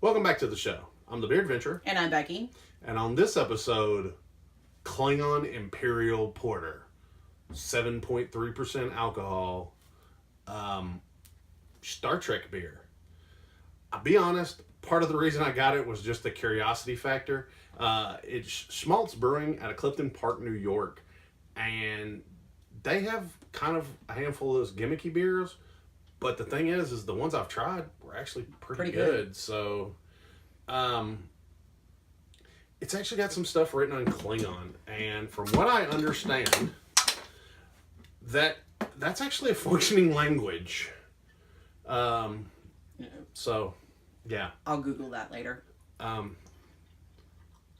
Welcome back to the show. I'm the Beard Adventurer. And I'm Becky. And on this episode, Klingon Imperial Porter. 7.3% alcohol. Star Trek beer. I'll be honest, part of the reason I got it was just the curiosity factor. It's Shmaltz Brewing out of Clifton Park, New York. And they have kind of a handful of those gimmicky beers. But the thing is the ones I've tried were actually pretty good. So, it's actually got some stuff written on Klingon. And from what I understand, that's actually a functioning language. So, yeah. I'll Google that later.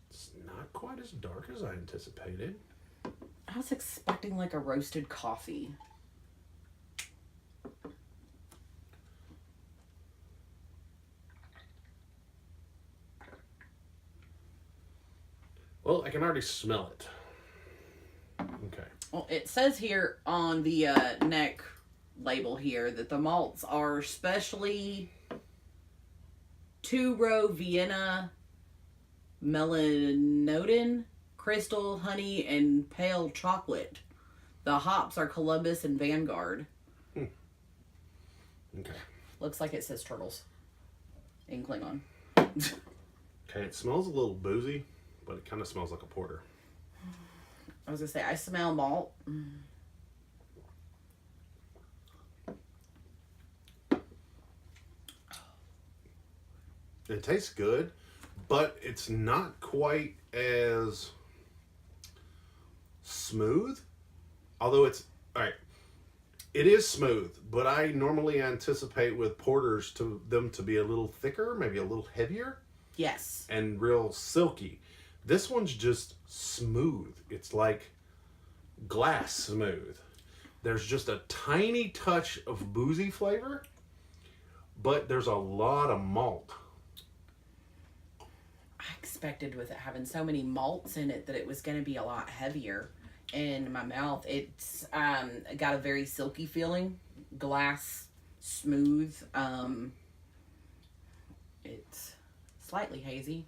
It's not quite as dark as I anticipated. I was expecting like a roasted coffee. Well, I can already smell it. Okay. Well, it says here on the neck label here that the malts are specially two-row Vienna, melanodin, crystal, honey, and pale chocolate. The hops are Columbus and Vanguard. Okay. Looks like it says turtles in Klingon. Okay, it smells a little boozy, but it kind of smells like a porter. I was going to say, I smell malt. It tastes good, but it's not quite as smooth. Although it is smooth, but I normally anticipate with porters them to be a little thicker, maybe a little heavier. Yes. And real silky. This one's just smooth. It's like glass smooth. There's just a tiny touch of boozy flavor, but there's a lot of malt. I expected with it having so many malts in it that it was going to be a lot heavier in my mouth. It's got a very silky feeling, glass smooth. It's slightly hazy.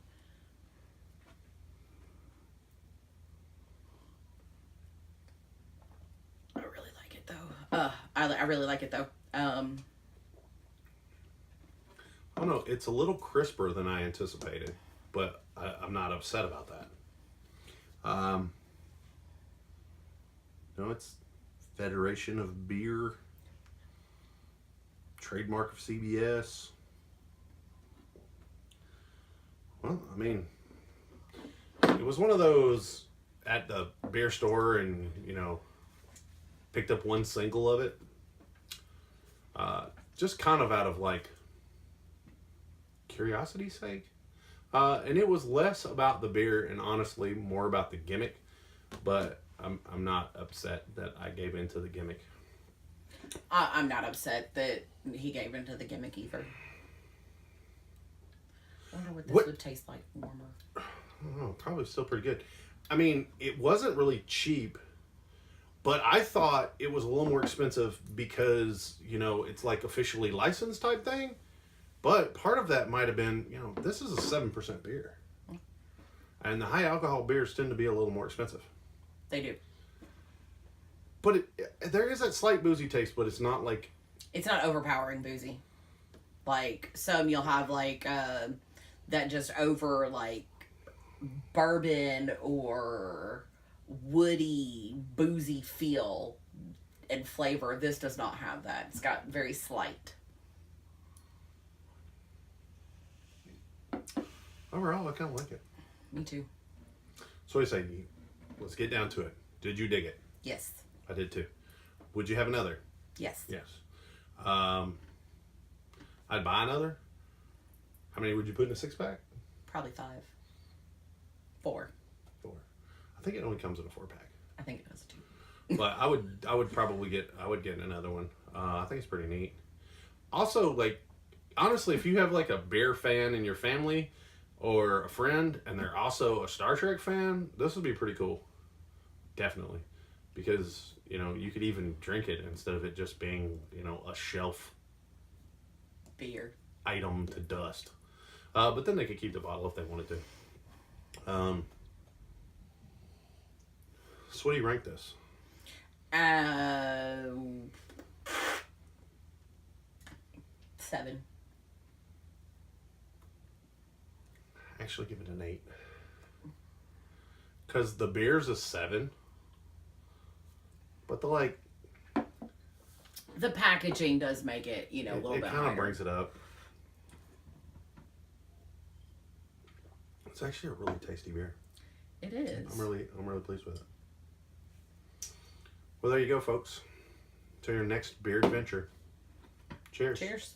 I really like it though. I really like it though. Oh no, it's a little crisper than I anticipated, but I'm not upset about that. No, it's Federation of Beer, trademark of CBS. Well, I mean, it was one of those at the beer store and, picked up one single of it. Just kind of out of like curiosity's sake. And it was less about the beer and honestly more about the gimmick. But I'm not upset that I gave into the gimmick. I'm not upset that he gave into the gimmick either. I wonder what this would taste like warmer. I don't know, probably still pretty good. I mean, it wasn't really cheap, but I thought it was a little more expensive because, it's like officially licensed type thing. But part of that might have been, this is a 7% beer. And the high alcohol beers tend to be a little more expensive. They do. But there is that slight boozy taste, but it's not like... It's not overpowering boozy. Like, some you'll have, like, that just over, like, bourbon or woody, boozy feel and flavor. This does not have that. It's got very slight. Overall, I kind of like it. Me too. So I say, let's get down to it. Did you dig it? Yes. I did too. Would you have another? Yes. Yes. I'd buy another. How many would you put in a 6-pack? Probably 5. 4. 4. I think it only comes in a 4-pack. I think it does too. But I would probably get another one. I think it's pretty neat. Also, like, honestly, if you have like a beer fan in your family or a friend and they're also a Star Trek fan, this would be pretty cool. Definitely. Because, you could even drink it instead of it just being, a shelf beer item to dust. But then they could keep the bottle if they wanted to. So what do you rank this? 7. Actually, give it an 8. Because the beer's a 7. But the packaging does make it, a little bit it kind higher. of brings it up. It's actually a really tasty beer. It is. I'm really pleased with it. Well, there you go, folks. To your next beer adventure. Cheers. Cheers.